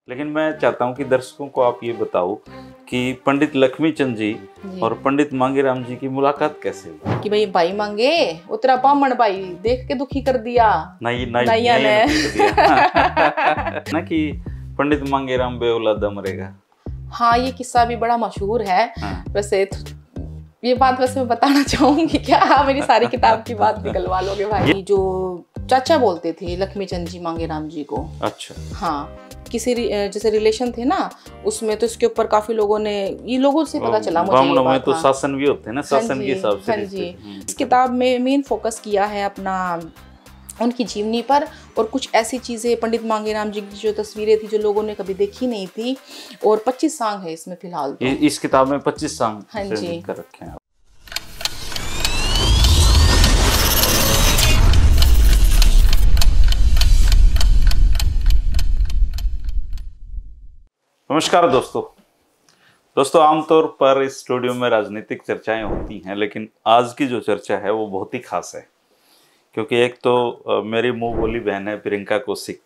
लेकिन मैं चाहता हूं कि दर्शकों को आप ये बताओ कि पंडित लक्ष्मीचंद जी और पंडित मांगेराम जी की मुलाकात कैसे हुई? कि भाई भाई मांगे उतरा पामण भाई देख के दुखी कर दिया नहीं नहीं नैया ने पीट दिया ना कि पंडित मांगेराम बेऔलादा मरेगा। हाँ, ये किस्सा भी बड़ा मशहूर है। हाँ। वैसे ये बात वैसे मैं बताना चाहूंगी क्या? मेरी सारी किताब की बात निकलवा लोगे भाई। जो चाचा बोलते थे लक्ष्मीचंद जी मांगेराम जी को। अच्छा। हाँ, किसी जैसे रिलेशन थे ना उसमें, तो इसके ऊपर काफी लोगों ने, ये लोगों से पता चला मुझे ये बात। में तो शासन भी होते हैं ना, शासन के हिसाब से। हाँ जी। इस किताब में मेन फोकस किया है अपना उनकी जीवनी पर, और कुछ ऐसी चीज़ें पंडित मांगेराम जी की जो तस्वीरें थी जो लोगों ने कभी देखी नहीं थी। और 25 सॉन्ग है इसमें फिलहाल तो। इस किताब में 25 सॉन्ग हाँ जी कर रखे हैं। नमस्कार दोस्तों आमतौर पर इस स्टूडियो में राजनीतिक चर्चाएं होती हैं, लेकिन आज की जो चर्चा है वो बहुत ही खास है, क्योंकि एक तो मेरी मुंह बोली बहन है प्रियंका कौशिक,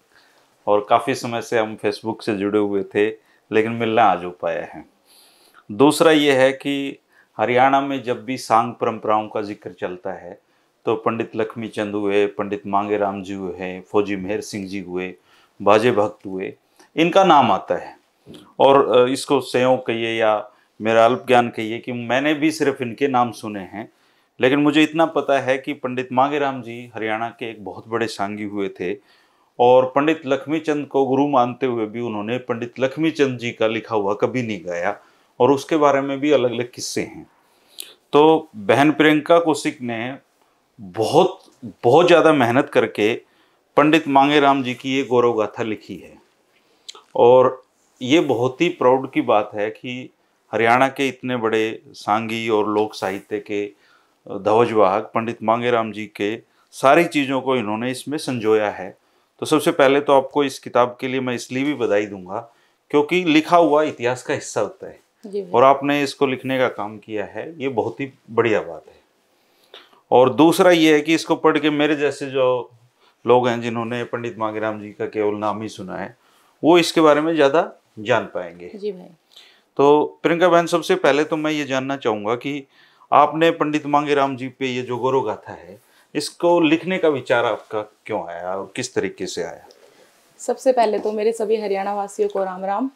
और काफ़ी समय से हम फेसबुक से जुड़े हुए थे लेकिन मिलना आज हो पाया है। दूसरा ये है कि हरियाणा में जब भी सांग परंपराओं का जिक्र चलता है तो पंडित लक्ष्मीचंद हुए, पंडित मांगेराम जी हुए, फौजी मेहर सिंह जी हुए, बाजे भक्त हुए, इनका नाम आता है। और इसको संयोग कहिए या मेरा अल्प ज्ञान कहिए कि मैंने भी सिर्फ इनके नाम सुने हैं, लेकिन मुझे इतना पता है कि पंडित मांगेराम जी हरियाणा के एक बहुत बड़े सांगी हुए थे, और पंडित लक्ष्मीचंद को गुरु मानते हुए भी उन्होंने पंडित लक्ष्मीचंद जी का लिखा हुआ कभी नहीं गाया, और उसके बारे में भी अलग अलग किस्से हैं। तो बहन प्रियंका कौशिक ने बहुत बहुत ज़्यादा मेहनत करके पंडित मांगेराम जी की ये गौरव गाथा लिखी है, और ये बहुत ही प्राउड की बात है कि हरियाणा के इतने बड़े सांगी और लोक साहित्य के ध्वजवाहक पंडित मांगेराम जी के सारी चीज़ों को इन्होंने इसमें संजोया है। तो सबसे पहले तो आपको इस किताब के लिए मैं इसलिए भी बधाई दूंगा क्योंकि लिखा हुआ इतिहास का हिस्सा होता है, और आपने इसको लिखने का काम किया है, ये बहुत ही बढ़िया बात है। और दूसरा ये है कि इसको पढ़ के मेरे जैसे जो लोग हैं जिन्होंने पंडित मांगेराम जी का केवल नाम ही सुना है, वो इसके बारे में ज़्यादा जान पाएंगे। जी भाई। तो प्रियंका बहन, सबसे पहले तो मैं ये जानना चाहूँगा कि आपने पंडित मांगेराम जी पे ये जो गौरव गाथा है, इसको लिखने का विचार आपका क्यों आया और किस तरीके से आया? सबसे पहले तो मेरे सभी हरियाणा वासियों को राम राम,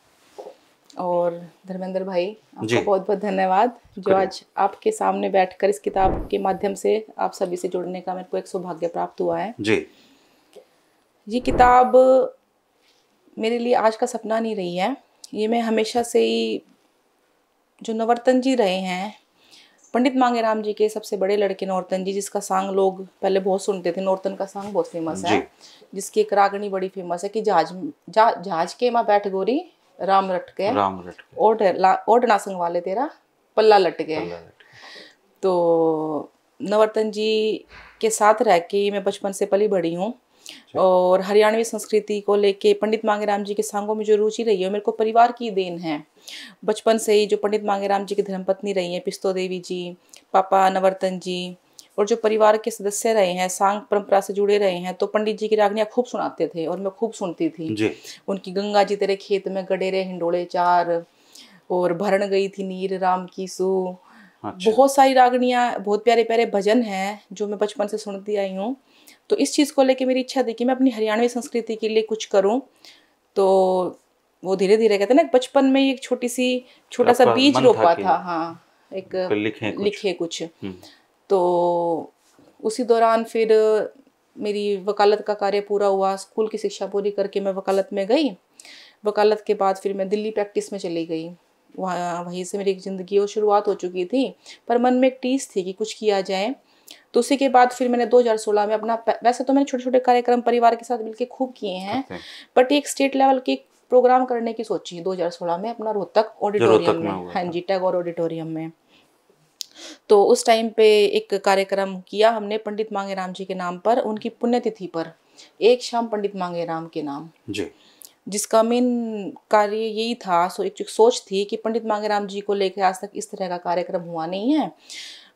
और धर्मेंद्र भाई आपका बहुत बहुत धन्यवाद जो आज आपके सामने बैठकर इस किताब के माध्यम से आप सभी से जुड़ने का मेरे को एक सौभाग्य प्राप्त हुआ है जी। ये किताब मेरे लिए आज का सपना नहीं रही है, ये मैं हमेशा से ही, जो नवर्तन जी रहे हैं, पंडित मांगेराम जी के सबसे बड़े लड़के नौरतन जी, जिसका सांग लोग पहले बहुत सुनते थे, नौरतन का सांग बहुत फेमस है, जिसकी एक रागनी बड़ी फेमस है कि जहाज के माँ बैठ गोरी राम रट के ओढ़ ना संग वाले तेरा पल्ला लट गए। तो नवर्तन जी के साथ रह के मैं बचपन से पली बड़ी हूँ, और हरियाणवी संस्कृति को लेके पंडित मांगेराम जी के सांगों में जो रुचि रही है मेरे को परिवार की देन है। बचपन से ही जो पंडित मांगेराम जी की धर्मपत्नी रही हैं पिस्तो देवी जी, पापा नवर्तन जी, और जो परिवार के सदस्य रहे हैं, सांग परंपरा से जुड़े रहे हैं, तो पंडित जी की रागनियाँ खूब सुनाते थे और मैं खूब सुनती थी जी। उनकी गंगा जी तेरे खेत में गड़े रे हिंडोले चार, और भरण गई थी नीर राम की सू। अच्छा। बहुत सारी रागनियाँ, बहुत प्यारे प्यारे भजन हैं जो मैं बचपन से सुनती आई हूँ। तो इस चीज़ को लेके मेरी इच्छा थी कि मैं अपनी हरियाणवी संस्कृति के लिए कुछ करूँ। तो वो धीरे धीरे कहते हैं ना, बचपन में एक छोटा सा बीज रोपा था। हाँ, एक लिखे कुछ। तो उसी दौरान फिर मेरी वकालत का कार्य पूरा हुआ, स्कूल की शिक्षा पूरी करके मैं वकालत में गई। वकालत के बाद फिर मैं दिल्ली प्रैक्टिस में चली गई, वहीं से मेरी ज़िंदगी और शुरुआत हो चुकी थी, पर मन में एक टीस थी कि कुछ किया जाए। तो उसी के बाद फिर मैंने 2016 में अपना, वैसे तो मैंने छोटे छोटे कार्यक्रम परिवार के साथ मिलकर खूब किए हैं, बट एक स्टेट लेवल के प्रोग्राम करने की सोची 2016 में अपना रोहतक ऑडिटोरियम में। हाँ जी, टैगोर ऑडिटोरियम में। तो उस टाइम पे एक कार्यक्रम किया हमने पंडित मांगेराम जी के नाम पर, उनकी पुण्यतिथि पर, एक शाम पंडित मांगेराम के नाम जी, जिसका मेन कार्य यही था, एक सोच थी कि पंडित मांगेराम जी को लेकर आज तक इस तरह का कार्यक्रम हुआ नहीं है,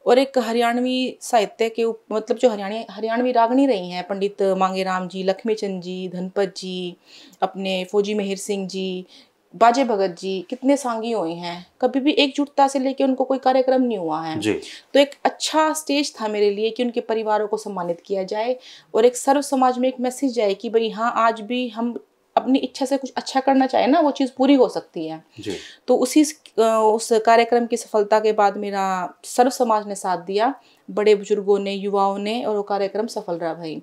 और एक हरियाणवी साहित्य के मतलब जो हरियाणवी रागनी रही हैं, पंडित मांगेराम जी, लक्ष्मीचंद जी, धनपत जी, अपने फौजी मेहर सिंह जी, बाजे भगत जी, कितने सांगी हुए हैं, कभी भी एकजुटता से लेके उनको कोई कार्यक्रम नहीं हुआ है। जी। तो एक अच्छा स्टेज था मेरे लिए कि उनके परिवारों को सम्मानित किया जाए और एक सर्व समाज में एक मैसेज जाए कि भाई हाँ, आज भी हम अपनी इच्छा से कुछ अच्छा करना चाहे ना, वो चीज़ पूरी हो सकती है। जी। तो उस कार्यक्रम की सफलता के बाद मेरा सर्व समाज ने साथ दिया, बड़े बुजुर्गों ने, युवाओं ने, और वो कार्यक्रम सफल रहा भाई।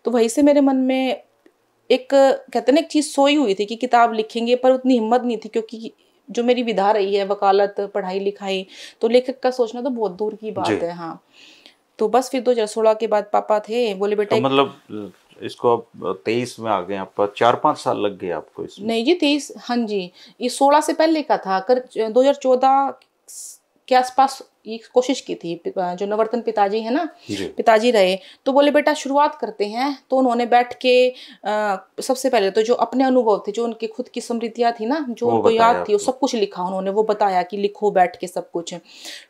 तो वहीं से मेरे मन में एक कहते हैं ना एक चीज़ सोई हुई थी कि किताब लिखेंगे, पर उतनी हिम्मत नहीं थी क्योंकि जो मेरी विधा रही है वकालत, पढ़ाई लिखाई, तो लेखक का सोचना तो बहुत दूर की बात है। हाँ, तो बस फिर 2016 के बाद पापा थे, बोले बेटा तो मतलब इसको अब 23 में आ गए, आपका 4-5 साल लग गए आपको इसमें? नहीं जी 23, हाँ जी, ये 16 से पहले का था, कर 2014 के आसपास ये कोशिश की थी। जो नवरत्न पिताजी है ना, पिताजी रहे, तो बोले बेटा शुरुआत करते हैं। तो उन्होंने बैठ के सबसे पहले तो जो अपने अनुभव थे, जो उनकी खुद की स्मृतियाँ थी ना, जो उनको याद थी, वो सब कुछ लिखा उन्होंने, वो बताया कि लिखो बैठ के सब कुछ।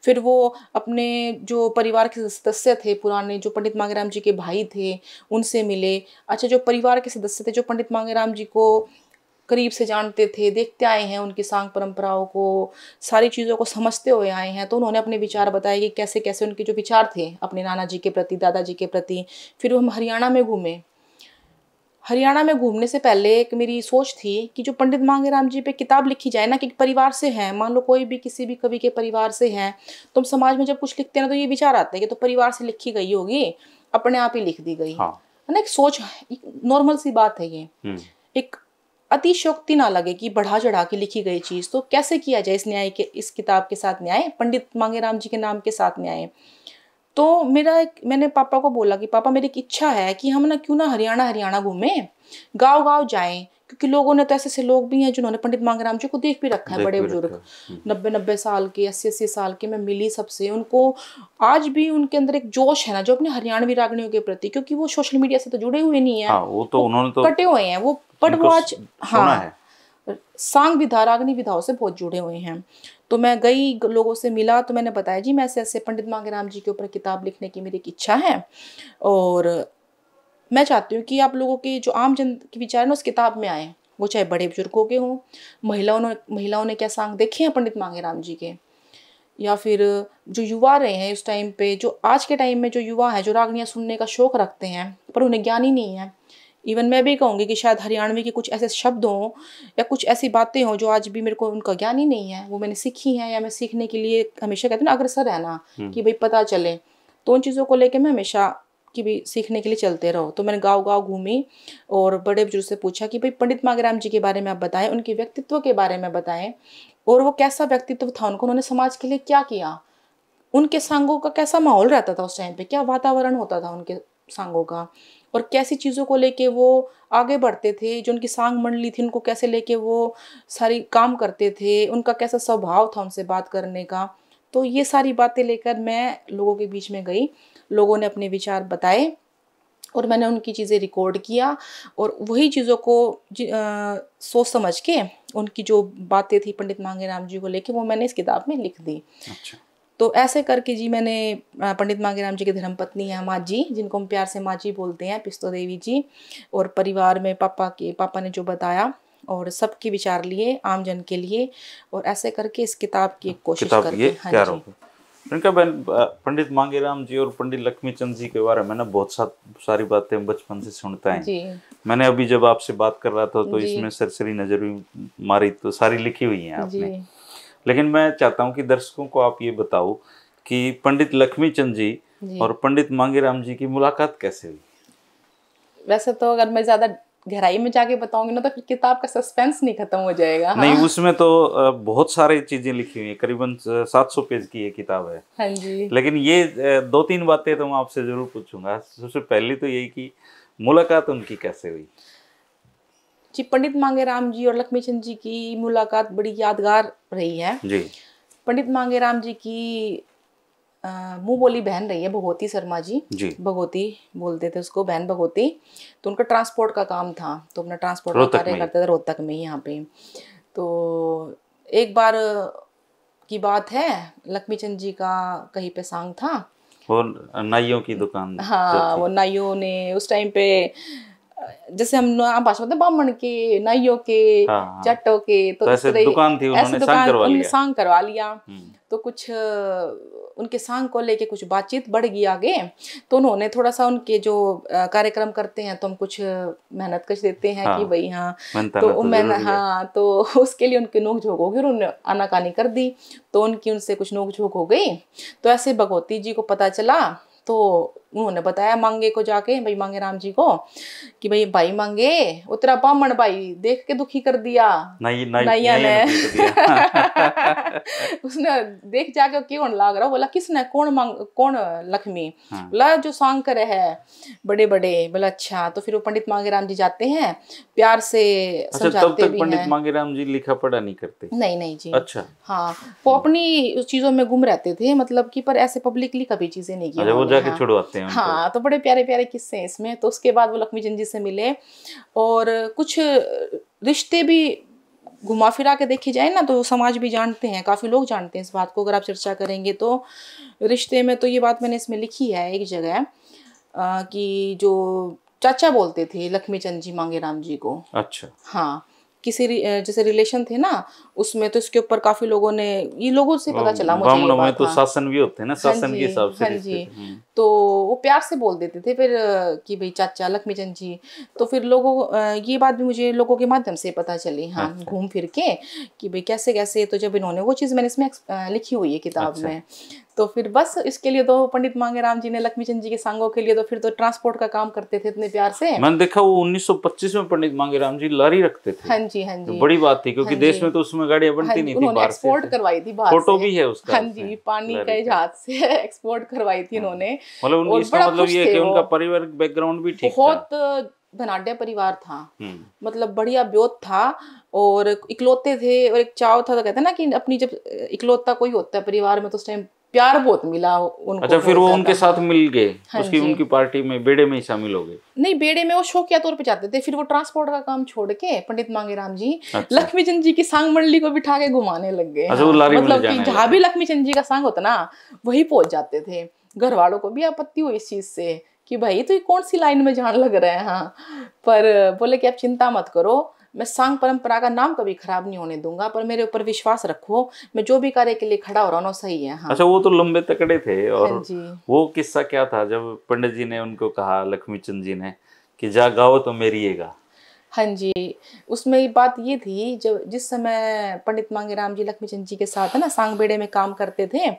फिर वो अपने जो परिवार के सदस्य थे पुराने, जो पंडित मांगेराम जी के भाई थे, उनसे मिले। अच्छा, जो परिवार के सदस्य थे जो पंडित मांगेराम जी को करीब से जानते थे, देखते आए हैं उनकी सांग परंपराओं को, सारी चीज़ों को समझते हुए आए हैं, तो उन्होंने अपने विचार बताए कि कैसे कैसे उनके जो विचार थे अपने नाना जी के प्रति, दादाजी के प्रति। फिर हम हरियाणा में घूमे। हरियाणा में घूमने से पहले एक मेरी सोच थी कि जो पंडित मांगेराम जी पे किताब लिखी जाए ना, कि परिवार से है, मान लो कोई भी किसी भी कवि के परिवार से है, तो हम समाज में जब कुछ लिखते हैं ना, तो ये विचार आता है कि तो परिवार से लिखी गई होगी, अपने आप ही लिख दी गई है ना। एक सोच, नॉर्मल सी बात है ये। एक अतिशयोक्ति ना लगे कि बढ़ा चढ़ा के लिखी गई चीज़, तो कैसे किया जाए इस किताब के साथ न्याय, पंडित मांगेराम जी के नाम के साथ न्याय। तो मैंने पापा को बोला कि पापा मेरी एक इच्छा है कि हम ना क्यों ना हरियाणा घूमें, गांव गांव जाएं, क्योंकि लोगों ने तो ऐसे लोग भी हैं जिन्होंने पंडित मांगेराम जी को देख भी रखा है, बड़े बुजुर्ग 90-90 साल के, 80-80 साल के। मैं मिली सबसे, उनको आज भी उनके अंदर एक जोश है ना, जो अपने हरियाणवी रागणियों के प्रति, क्योंकि वो सोशल मीडिया से तो जुड़े हुए नहीं है, वो तो उन्होंने तो कटे हुए हैं वो, बट वो आज हाँ सांग विधा, रागनी विधाओं से बहुत जुड़े हुए हैं। तो मैं गई, लोगों से मिला, तो मैंने बताया जी मैं ऐसे ऐसे पंडित मांगेराम जी के ऊपर किताब लिखने की मेरी एक इच्छा है, और मैं चाहती हूँ कि आप लोगों के जो आम जन के विचार ना उस किताब में आए, वो चाहे बड़े बुजुर्गों के हों, महिलाओं ने क्या सांग देखे हैं पंडित मांगेराम जी के, या फिर जो युवा रहे हैं उस टाइम पे, जो आज के टाइम में जो युवा है, जो रागनियाँ सुनने का शौक रखते हैं पर उन्हें ज्ञान ही नहीं है। इवन मैं भी कहूँगी कि शायद हरियाणवी के कुछ ऐसे शब्द हों या कुछ ऐसी बातें हों जो आज भी मेरे को उनका ज्ञान ही नहीं है, वो मैंने सीखी हैं, या मैं सीखने के लिए हमेशा कहते हैं ना अग्रसर रहना, कि भाई पता चले। तो उन चीज़ों को लेकर मैं हमेशा कि भी सीखने के लिए चलते रहो। तो मैंने गाँव गाँव घूमी और बड़े बुजुर्ग से पूछा कि भाई पंडित मांगेराम जी के बारे में आप बताएं, उनके व्यक्तित्व के बारे में बताएं, और वो कैसा व्यक्तित्व था, उन्होंने समाज के लिए क्या किया, उनके सांगों का कैसा माहौल रहता था उस टाइम पे, क्या वातावरण होता था उनके सांगों का, और कैसी चीज़ों को लेके वो आगे बढ़ते थे, जो उनकी सांग मंडली थी उनको कैसे लेके वो सारी काम करते थे, उनका कैसा स्वभाव था उनसे बात करने का। तो ये सारी बातें लेकर मैं लोगों के बीच में गई, लोगों ने अपने विचार बताए और मैंने उनकी चीज़ें रिकॉर्ड किया, और वही चीज़ों को सोच समझ के उनकी जो बातें थी पंडित मांगेराम जी को लेके, वो मैंने इस किताब में लिख दी। अच्छा। तो ऐसे करके जी मैंने पंडित मांगेराम जी की धर्मपत्नी है माँ जी, जिनको हम प्यार से माँ जी बोलते हैं, पिस्तो देवी जी, और परिवार में पापा ने जो बताया और सबके विचार लिए आम जन के लिए, और ऐसे करके इस किताब की एक कोशिश करके। हाँ जी। प्रियंका बहन, पंडित मांगेराम जी और पंडित लक्ष्मीचंद जी के बारे में ना बहुत सारी बातें बचपन से सुनता है जी। मैंने अभी जब आपसे बात कर रहा था तो इसमें सरसरी नजर भी मारी, तो सारी लिखी हुई हैं आपने, लेकिन मैं चाहता हूं कि दर्शकों को आप ये बताओ कि पंडित लक्ष्मीचंद जी और पंडित मांगेराम जी की मुलाकात कैसे हुई? वैसे तो अगर मैं ज्यादा गहराई में जाके बताऊंगी ना तो फिर किताब का सस्पेंस नहीं खत्म हो जाएगा। नहीं, उसमें तो बहुत सारी चीजें लिखी हुई है, करीबन 700 पेज की ये किताब है। हाँ जी। लेकिन ये 2-3 बातें तो मैं आपसे जरूर पूछूंगा। सबसे पहली तो यही कि मुलाकात उनकी कैसे हुई? जी, पंडित मांगेराम जी और लक्ष्मीचंद जी की मुलाकात बड़ी यादगार रही है जी। पंडित मांगेराम जी की मुंह बोली बहन रही है भगवती शर्मा जी, भगवती बोलते थे उसको, बहन भगवती। तो उनका ट्रांसपोर्ट का काम था, तो अपना ट्रांसपोर्ट का कार्य करते थे रोहतक में यहाँ पे। तो एक बार की बात है, लक्ष्मी चंद जी का कहीं पे सांग था, वो नाइयों की दुकान। हाँ, वो नाइयों ने उस टाइम पे जैसे हम आम भाषा में बामण के, नाइयों के, हाँ। जाटों के, तो इस ऐसे तरह दुकान थी, ऐसे उन्होंने सांग दुकान करवा उन्होंने लिया। सांग करवा लिया। तो कुछ उनके सांग को लेके कुछ बातचीत बढ़ गई आगे, तो उन्होंने थोड़ा सा उनके जो कार्यक्रम करते हैं तो हम कुछ मेहनत कर देते हैं कि भाई हाँ, तो मैंने हाँ, तो उसके लिए उनकी नोक झोंक हो गई, उन्होंने आनाकानी कर दी, तो उनकी उनसे कुछ नोक झोंक हो गई। तो ऐसे भगवती जी को पता चला, तो उन्होंने बताया मांगे को जाके, भाई मांगे राम जी को, कि भाई मांगे उतरा बामण भाई देख के दुखी कर दिया नैया ने। उसने देख जाके क्यों लाग रहा, बोला किसने, कौन लक्ष्मी, बोला जो सांग करे है बड़े बड़े, बोला अच्छा। तो फिर वो पंडित मांगे राम जी जाते हैं, प्यार से समझाते भी हैं। पंडित मांगे राम जी लिखा पढ़ा नहीं करते? नहीं जी। अच्छा। हाँ, वो अपनी चीजों में गुम रहते थे, मतलब कि पर ऐसे पब्लिकली कभी चीजें नहीं की। वो जाके छुड़वाते हैं उनको। हाँ, तो बड़े प्यारे प्यारे किस्से हैं इसमें। तो उसके बाद वो लक्ष्मी चंद जी से मिले, और कुछ रिश्ते भी घुमा फिरा के देखी जाए ना तो समाज भी जानते हैं, काफी लोग जानते हैं इस बात को। अगर आप चर्चा करेंगे तो रिश्ते में, तो ये बात मैंने इसमें लिखी है एक जगह, कि जो चाचा बोलते थे लक्ष्मी चंद जी मांगे राम जी को। अच्छा। हाँ, किसी जैसे रिलेशन थे ना उसमें, तो इसके ऊपर काफी लोगों ने, ये लोगों से पता चला मुझे ये बात। तो शासन भी होते हैं ना, शासन के हिसाब से। हाँ जी, तो वो प्यार से बोल देते थे फिर कि भाई चाचा लक्ष्मी चंद जी। तो फिर ये बात भी मुझे लोगों के माध्यम से पता चली, हाँ, घूम फिर के, कि भाई कैसे कैसे। तो जब इन्होंने वो चीज़ मैंने इसमें लिखी हुई है किताब में, तो फिर बस इसके लिए तो पंडित मांगे राम जी ने लक्ष्मी चंद जी के सांगों के लिए तो फिर तो ट्रांसपोर्ट का काम करते थे इतने प्यार से। मैंने देखा वो 1925 में पंडित मांगे राम जी लारी रखते थे। हाँ जी, बड़ी बात थी, क्योंकि देश में तो उसमें गाड़ियां बनती नहीं थी, उन्होंने एक्सपोर्ट करवाई थी बाहर से। फोटो भी है उसका। हाँ जी, पानी के जहाज से एक्सपोर्ट करवाई थी इन्होंने। मतलब इसका मतलब ये है कि उनका पारिवारिक बैकग्राउंड भी ठीक था। बहुत धनाढ्य परिवार था, मतलब बढ़िया ब्योत था, और इकलौते थे, और एक चाव था, तो कहते हैं ना कि अपनी जब इकलौता कोई होता है परिवार में तो उस टाइम प्यार बहुत मिला उनको। अच्छा, फिर वो उनके साथ मिल गए। हाँ, उनकी पार्टी में, बेड़े में ही शामिल हो गए? नहीं, बेड़े में वो शौकिया तौर पे जाते थे, फिर वो ट्रांसपोर्ट का काम छोड़ के पंडित मांगे राम जी लक्ष्मी चंद जी की सांग मंडली को बिठा के घुमाने लग गए। मतलब कि जहाँ भी लक्ष्मी चंद जी का सांग होता ना वही पहुंच जाते थे। घर वालों को भी आपत्ति हुई इस चीज से कि भाई तो ये कौन सी लाइन में जान लग रहे हैं। हाँ, पर बोले कि आप चिंता मत करो, मैं सांग परंपरा का नाम कभी खराब नहीं होने दूंगा, पर मेरे ऊपर विश्वास रखो, मैं जो भी कार्य के लिए खड़ा हो रहा हूँ सही है। हाँ। अच्छा, वो तो लंबे तकड़े थे। और वो किस्सा क्या था जब पंडित जी ने उनको कहा, लक्ष्मी चंद जी ने, कि जा गाओ तो मेरी ये गा? हाँ जी, उसमें बात ये थी, जब जिस समय पंडित मांगे राम जी लक्ष्मी चंद जी के साथ है ना सांग बेड़े में काम करते थे,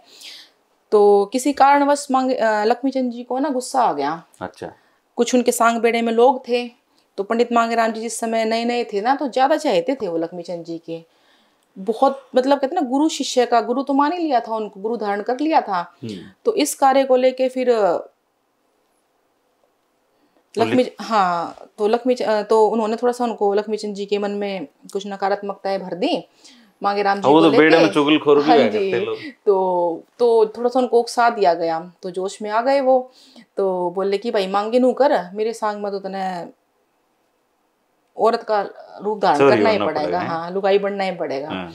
तो किसी कारणवश लक्ष्मी चंद जी को ना गुस्सा आ गया। अच्छा। कुछ उनके सांग बेड़े में लोग थे, तो पंडित मांगे राम जी जिस समय नए नए थे ना, तो ज्यादा चाहते थे वो लक्ष्मी चंद जी के, बहुत, मतलब कहते ना गुरु शिष्य का, गुरु तो मान ही लिया था उनको, गुरु धारण कर लिया था। तो इस कार्य को लेके फिर तो उन्होंने थोड़ा सा उनको लक्ष्मी चंद जी के मन में कुछ नकारात्मकताएं भर दी मांगे राम जी को लेके। बेड़े में चुगलखोर भी करते लोग। तो थोड़ा सा उनको उकसा दिया गया, तो जोश में आ गए वो, तो बोले कि भाई मांगे नू कर, मेरे सांग में तो तने औरत का रूप धारण करना ही पड़ेगा। हाँ, लुगाई बनना ही पड़ेगा।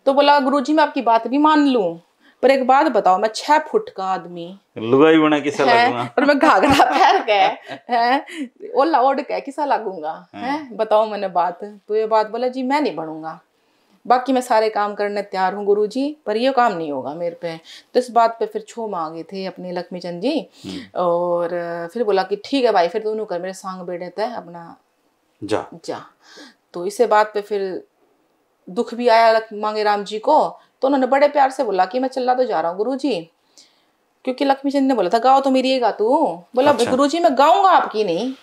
तो बोला गुरुजी मैं आपकी बात भी मान लूं, पर एक बात बताओ, मैं 6 फुट का आदमी लुगाई बना किसा लगूंगा, और मैं घाघरा पहन के ओला ओढ़ के किसा लगूंगा है, बताओ मैंने बात। तो ये बात बोला जी मैं नहीं बनूंगा, बाकी मैं सारे काम करने तैयार हूँ गुरुजी, पर ये काम नहीं होगा मेरे पे। तो इस बात पे फिर छो मांगे थे अपने लक्ष्मी चंद जी, और फिर बोला कि ठीक है भाई, फिर दोनों कर मेरे सांग बेड़े तय अपना जा। तो इसे बात पे फिर दुख भी आया मांगे राम जी को, तो उन्होंने बड़े प्यार से बोला कि मैं चला तो जा रहा हूँ गुरुजी, क्योंकि लक्ष्मी चंद ने बोला था गाओ तो मेरी ये गा तू। बोला गुरुजी मैं गाऊंगा आपकी नहीं,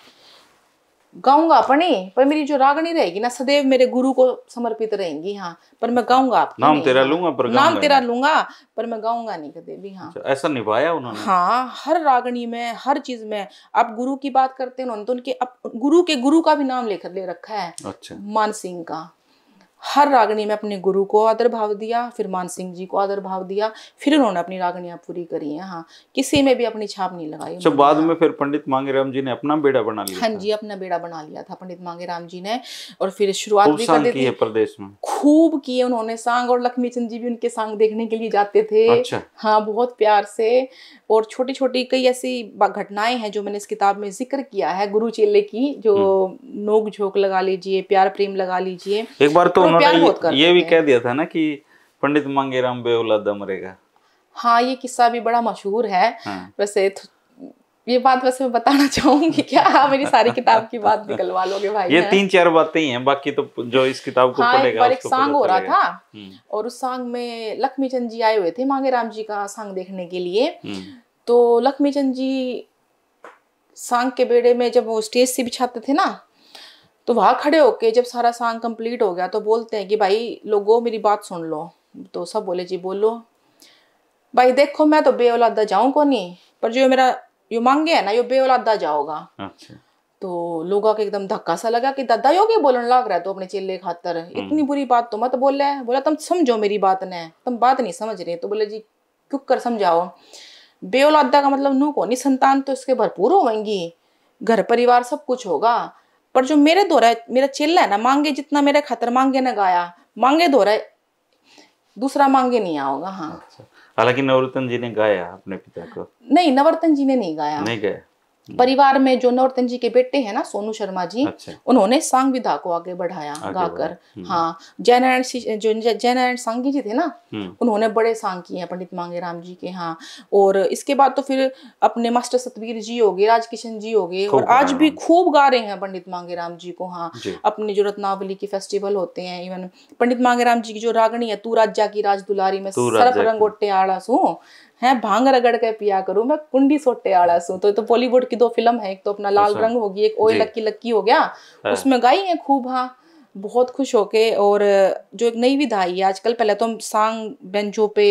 गाऊंगा अपनी, पर मेरी जो रागनी रहेगी ना सदैव मेरे गुरु को समर्पित रहेंगी। हाँ, पर मैं गाऊंगा आपकी नाम तेरा लूंगा, पर नाम तेरा लूंगा, पर मैं गाऊंगा नहीं कभी भी। हाँ, ऐसा निभाया उन्होंने। हाँ, हर रागनी में, हर चीज में। आप गुरु की बात करते हैं उन्होंने तो उनके गुरु का भी नाम ले रखा है। अच्छा। मान सिंह का। हर रागनी में अपने गुरु को आदर भाव दिया, फिर मान सिंह जी को आदर भाव दिया, फिर उन्होंने अपनी रागनियां पूरी करी हैं। हाँ, किसी में भी अपनी छाप नहीं लगाई। अच्छा, बाद में फिर पंडित मांगेराम जी ने अपना बेड़ा बना लिया? हाँ जी, अपना बेड़ा बना लिया था पंडित मांगेराम जी ने। और फिर शुरुआत भी कर दी थी प्रदेश में, खूब किए उन्होंने सांग, और लक्ष्मी चंद जी भी उनके सांग देखने के लिए जाते थे। अच्छा। हाँ, बहुत प्यार से। और छोटी छोटी कई ऐसी घटनाएं हैं जो मैंने इस किताब में जिक्र किया है गुरु चेले की, जो नोक झोंक लगा लीजिए, प्यार प्रेम लगा लीजिए। एक बार तो उन्होंने ये भी कह दिया था ना कि पंडित मांगेराम बेऔलादा मरेगा। हाँ, ये किस्सा भी बड़ा मशहूर है। हाँ। वैसे ये बात वैसे मैं बताना चाहूंगी क्या? मेरी सारी किताब की बात निकलवा लोगे भाई? ये 3-4 बातें ही हैं, बाकी तो जो इस किताब को पढ़ेगा उसको एक सांग हो रहा था, और उस सांग में लक्ष्मी चंद जी आए हुए थे मांगेराम जी का सांग देखने के लिए। तो लक्ष्मी चंद जी सांग के बेड़े में जब वो स्टेज से बिछाते थे ना, तो वहां खड़े होके जब सारा सांग कंप्लीट हो गया तो बोलते हैं कि भाई लोगों मेरी बात सुन लो। तो सब बोले जी बोलो। भाई देखो, मैं तो बेऔलादा जाऊं को नहीं, पर जो मेरा यो मांगे है ना, यो बेऔलादा जाओगा। अच्छा। तो लोगों को एकदम धक्का सा लगा कि दादा योगी बोलने लग रहा है तो अपने चेले खातर, इतनी बुरी बात तो मत बोले। बोला तुम समझो मेरी बात ने, तुम बात नहीं समझ रहे। तो बोले जी क्यों कर समझाओ। बेऔलादा का मतलब नू को नहीं, संतान तो इसके भरपूर होंगी, घर परिवार सब कुछ होगा, पर जो मेरे द्वारा मेरा चेला है ना, मांगे जितना मेरे खातर मांगे ने गाया, मांगे द्वारा दूसरा मांगे नहीं आओगा। हाँ। अच्छा। हालांकि नवरत्न जी ने गाया अपने पिता को? नहीं, नवरत्न जी ने नहीं गाया। नहीं गाया। परिवार में जो नवरत्न जी के बेटे हैं ना, सोनू शर्मा जी, अच्छा। उन्होंने सांग विधा को आगे बढ़ाया गाकर। हाँ, जयनारायण सांगी जी थे ना, उन्होंने बड़े सांग किए हैं पंडित मांगेराम जी के। हाँ, और इसके बाद तो फिर अपने मास्टर सतवीर जी हो गए, राजकिशन जी हो गए, और आज भी खूब गा रहे हैं पंडित मांगेराम जी को। हाँ, अपने जो रत्नावली की फेस्टिवल होते हैं, इवन पंडित मांगेराम जी की जो रागनी है, तू राजा की राज दुलारी में सरप रंगोटे आड़ा सू है, भांग रगड़ के पिया करूं मैं कुंडी सोटे आड़ा सू। तो बॉलीवुड की 2 फिल्म है, एक तो अपना लाल रंग होगी, एक ओए लक्की लक्की हो गया, उसमें गाई है खूब। हाँ, बहुत खुश होके। और जो एक नई विधा आई है आजकल, पहले तो हम सांग बेंचों पे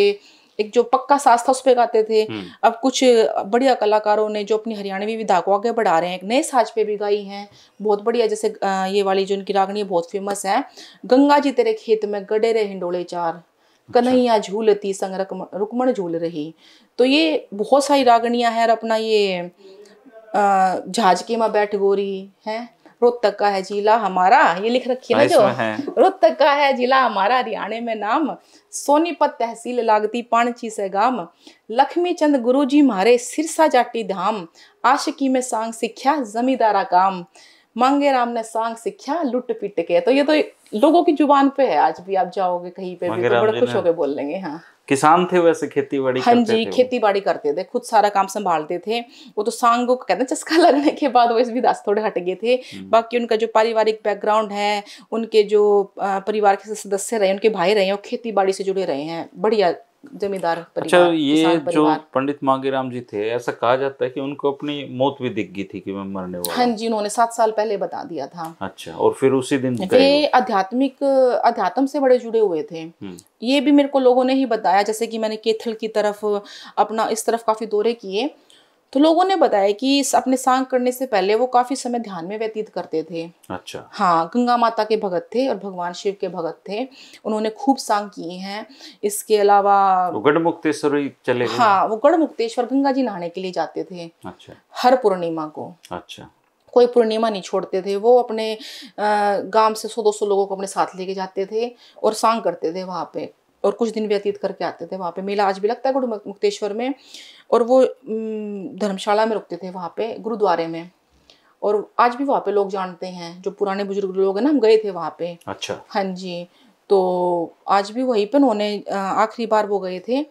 एक जो पक्का साज था उस पे गाते थे, अब कुछ बढ़िया कलाकारों ने जो अपनी हरियाणवी विधा को आगे बढ़ा रहे हैं, एक नए साज पे भी गाई हैं बहुत बढ़िया। जैसे ये वाली जो उनकी रागनी बहुत फेमस है, गंगा जी तेरे खेत में गडे रे हिंडोले चार, कन्हैया झूलती संग रुक्मण झूल रही। तो ये बहुत सारी रागनियां हैं। और अपना ये झाजके में बैठ गोरी है, रोहतक का है जिला हमारा, ये लिख रखी है ना जो, रोहतक का है जिला हमारा, हरियाणा में नाम, सोनीपत तहसील लागती पाणची से गाम, लक्ष्मी चंद गुरु जी मारे सिरसा जाटी धाम, आशिकी में सांग सिक्ख्या जमींदारा काम, मांगेराम ने सांग सिक्ख्या लुट पिट के। तो ये तो लोगों की जुबान पे है, आज भी आप जाओगे कहीं पे भी तो बड़े खुश होकर बोल लेंगे। हाँ, किसान थे वैसे, खेती बाड़ी हाँ जी, खेती बाड़ी करते थे, खुद सारा काम संभालते थे। वो तो सांगों को कहते हैं चस्का लगने के बाद वो इस विधा से थोड़े हट गए थे। बाकी उनका जो पारिवारिक बैकग्राउंड है, उनके जो परिवार के सदस्य रहे, उनके भाई रहे हैं, वो खेती बाड़ी से जुड़े रहे हैं, बढ़िया जमींदार परिवार। अच्छा, ये जो पंडित मांगेराम जी थे, ऐसा कहा जाता है कि उनको अपनी मौत भी दिख गई थी कि मैं मरने वाला। हाँ जी, उन्होंने 7 साल पहले बता दिया था। अच्छा, और फिर उसी दिन वे अध्यात्म से बड़े जुड़े हुए थे। ये भी मेरे को लोगों ने ही बताया, जैसे कि मैंने कैथल की तरफ अपना इस तरफ काफी दौरे किए, तो लोगों ने बताया कि अपने सांग करने से पहले वो काफी समय ध्यान में व्यतीत करते थे। अच्छा। हाँ, गंगा माता के भगत थे और भगवान शिव के भगत थे, उन्होंने खूब सांग किए हैं। इसके अलावा गढ़मुक्तेश्वर चले गए। हाँ, वो गढ़मुक्तेश्वर गंगा जी नहाने के लिए जाते थे। अच्छा। हर पूर्णिमा को। अच्छा। कोई पूर्णिमा नहीं छोड़ते थे वो, अपने गांव से 100-200 लोगों को अपने साथ लेके जाते थे और सांग करते थे वहां पे, और कुछ दिन व्यतीत करके आते थे वहां पे। मेला आज भी लगता है गढ़मुक्तेश्वर में, और वो धर्मशाला में रुकते थे वहाँ पे, गुरुद्वारे में, और आज भी वहाँ पे लोग जानते हैं, जो पुराने बुजुर्ग लोग हैं ना, हम गए थे वहाँ पे। अच्छा। हाँ जी, तो आज भी वहीं पे उन्होंने आखिरी बार वो गए थे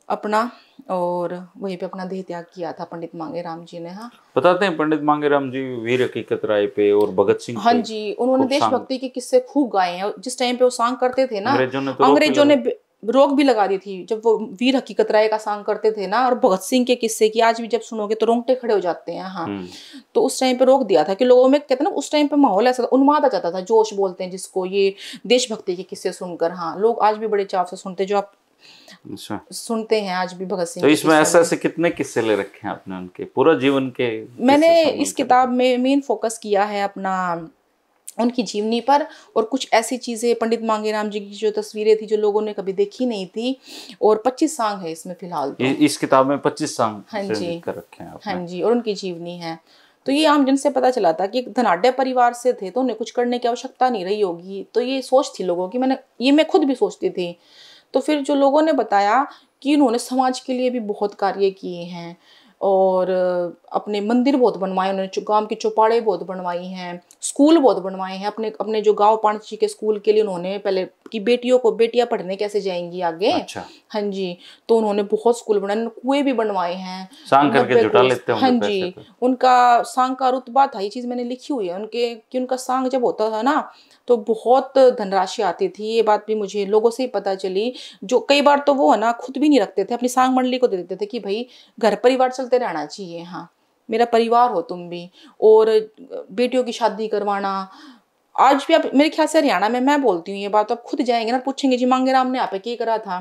अपना, और वहीं पे अपना देह त्याग किया था पंडित मांगेराम जी ने। हाँ, बताते हैं पंडित मांगेराम जी वीर हकीकत राय पे और भगत सिंह। हाँ जी, उन्होंने देशभक्ति के किस्से खूब गाए हैं। जिस टाइम पे वो सांग करते थे ना, अंग्रेजों ने रोक भी लगा दी थी जब वो वीर हकीकत राय का सांग करते थे ना, और भगत सिंह के किस्से की आज भी जब सुनोगे तो रोंगटे खड़े हो जाते हैं। हाँ, तो उस टाइम पे रोक दिया था कि लोगों में कहते हैं ना, उस टाइम पे माहौल ऐसा उन्माद आ जाता था, जोश बोलते हैं जिसको, ये देशभक्ति के किस्से सुनकर। हाँ, लोग आज भी बड़े चाव से सुनते, जो आप सुनते हैं आज भी भगत सिंह। तो इसमें ऐसे कितने किस्से ले रखे हैं आपने उनके पूरा जीवन के? मैंने इस किताब में मेन फोकस किया है अपना उनकी जीवनी पर, और कुछ ऐसी चीज़ें पंडित मांगेराम जी की जो तस्वीरें थी जो लोगों ने कभी देखी नहीं थी, और 25 सॉन्ग है इसमें फिलहाल तो। इस किताब में 25 सॉन्ग हाँ जी, कर रखे हैं आपने। हाँ जी, और उनकी जीवनी है। तो ये आम जन से पता चला था कि एक धनाढ़ परिवार से थे तो उन्हें कुछ करने की आवश्यकता नहीं रही होगी, तो ये सोच थी लोगों की, मैं खुद भी सोचती थी। तो फिर जो लोगों ने बताया कि उन्होंने समाज के लिए भी बहुत कार्य किए हैं, और अपने मंदिर बहुत बनवाए उन्होंने, गांव की चौपाड़े बहुत बनवाई हैं, स्कूल बहुत बनवाए हैं। अपने अपने जो गांव पांची के स्कूल के लिए उन्होंने पहले कि बेटियां पढ़ने कैसे जाएंगी आगे। अच्छा। हाँ जी, तो उन्होंने बहुत स्कूल बनाए, कुएं भी बनवाए हैं। सांग करके जुटा लेते होंगे हाँ पैसे जी, तो। उनका सांग का रुतबा था, ये चीज मैंने लिखी हुई है उनके, कि उनका सांग जब होता था ना तो बहुत धनराशि आती थी। ये बात भी मुझे लोगों से ही पता चली, जो कई बार तो वो है ना खुद भी नहीं रखते थे, अपनी सांग मंडली को दे देते थे कि भाई घर परिवार चलते रहना चाहिए, हाँ मेरा परिवार हो तुम भी। और बेटियों की शादी करवाना, आज भी आप मेरे ख्याल से हरियाणा में, मैं बोलती हूँ ये बात, आप खुद जाएंगे ना पूछेंगे जी मांगेराम ने यहाँ पे क्या करा था,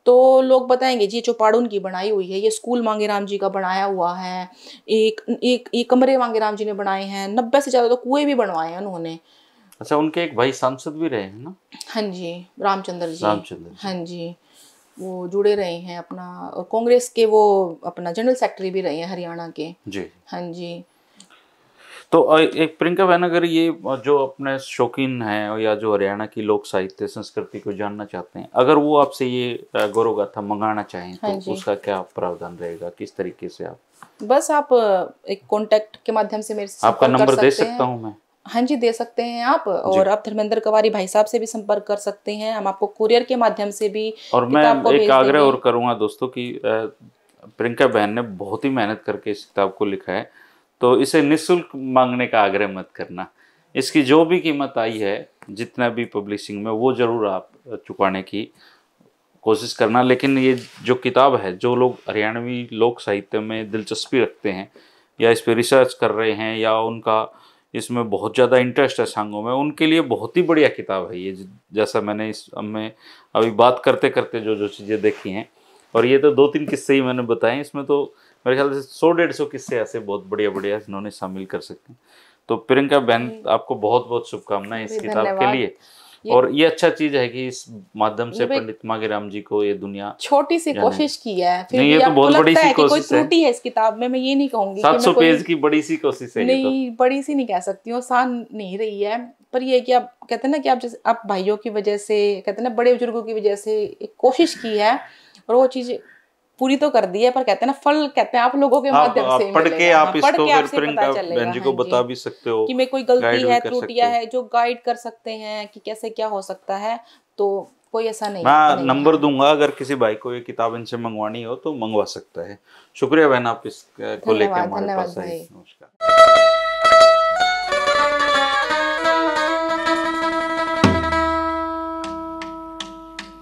तो लोग बताएंगे जी चौपाड़ उनकी बनाई हुई है, ये स्कूल मांगेराम जी का बनाया हुआ है, एक कमरे मांगेराम जी ने बनाए हैं, 90 से ज्यादा तो कुएं भी बनवाए हैं उन्होंने। अच्छा, उनके एक भाई सांसद भी रहे हैं ना? हाँ जी, रामचंद्र जी। रामचंद्र जी। हाँ जी, वो जुड़े रहे हैं अपना, और कांग्रेस के वो अपना जनरल सेक्रेटरी भी रहे हैं हरियाणा के जी। हाँ जी। तो एक प्रियंका बहन, अगर ये जो अपने शौकीन हैं या जो हरियाणा की लोक साहित्य संस्कृति को जानना चाहते हैं, अगर वो आपसे ये गौरव गाथा मंगाना चाहें हाँ तो उसका क्या प्रावधान रहेगा, किस तरीके से आप? बस आप एक कांटेक्ट के माध्यम से मेरे से आपका संपर्क कर नंबर दे सकते सकता हैं। हूँ मैं? हाँ जी, दे सकते हैं आप, और आप धर्मेंद्र कवारी भाई साहब से भी संपर्क कर सकते हैं, हम आपको कुरियर के माध्यम से भी और मैं किताब को एक भेज आग्रह देंगे। और करूँगा दोस्तों कि प्रियंका बहन ने बहुत ही मेहनत करके इस किताब को लिखा है, तो इसे निःशुल्क मांगने का आग्रह मत करना। इसकी जो भी कीमत आई है, जितना भी पब्लिशिंग में, वो ज़रूर आप चुकाने की कोशिश करना। लेकिन ये जो किताब है, जो लोग हरियाणवी लोक साहित्य में दिलचस्पी रखते हैं या इस पर रिसर्च कर रहे हैं या उनका इसमें बहुत ज़्यादा इंटरेस्ट है सांगों में, उनके लिए बहुत ही बढ़िया किताब है ये। जैसा मैंने इसमें अभी बात करते करते जो जो चीज़ें देखी हैं, और ये तो 2-3 किस्से ही मैंने बताए, इसमें तो मेरे ख्याल से 100-150 किस्से ऐसे बहुत बढ़िया बढ़िया इन्होंने शामिल कर सकते हैं। तो प्रियंका बहन, आपको बहुत बहुत शुभकामनाएं इस किताब के लिए। और ये अच्छा चीज है कि इस माध्यम से पंडित मांगेराम जी को ये दुनिया छोटी सी कोशिश की है, फिर नहीं, भी ये तो आपको बहुत बड़ी लगता सी है कि कोई कोशिश है। त्रुटि है इस किताब में, मैं ये नहीं कहूंगी कि 700 मैं कोई पेज की बड़ी सी कोशिश है। नहीं, बड़ी सी नहीं कह सकती हूँ, आसान नहीं रही है, पर ये कि आप कहते हैं ना कि आप जैसे आप भाइयों की वजह से, कहते हैं ना बड़े बुजुर्गों की वजह से एक कोशिश की है, और वो चीज पूरी तो कर दी है, पर कहते हैं ना फल कहते हैं आप लोगों के माध्यम से पढ़ के मिलेगा। आप पढ़ इसको के फिर आपसे प्रियंका पता चलेगा बहन जी को बता भी सकते हो कि मैं कोई गलती गाइड भी है, कर त्रुटियां सकते हो। है, जो गाइड कर सकते हैं कि कैसे क्या हो सकता है, तो कोई ऐसा नहीं मैं नंबर दूंगा, अगर किसी भाई को ये किताब इनसे मंगवानी हो तो मंगवा सकता है। शुक्रिया बहन, आप इसको लेके हमारे पास आए। नमस्कार।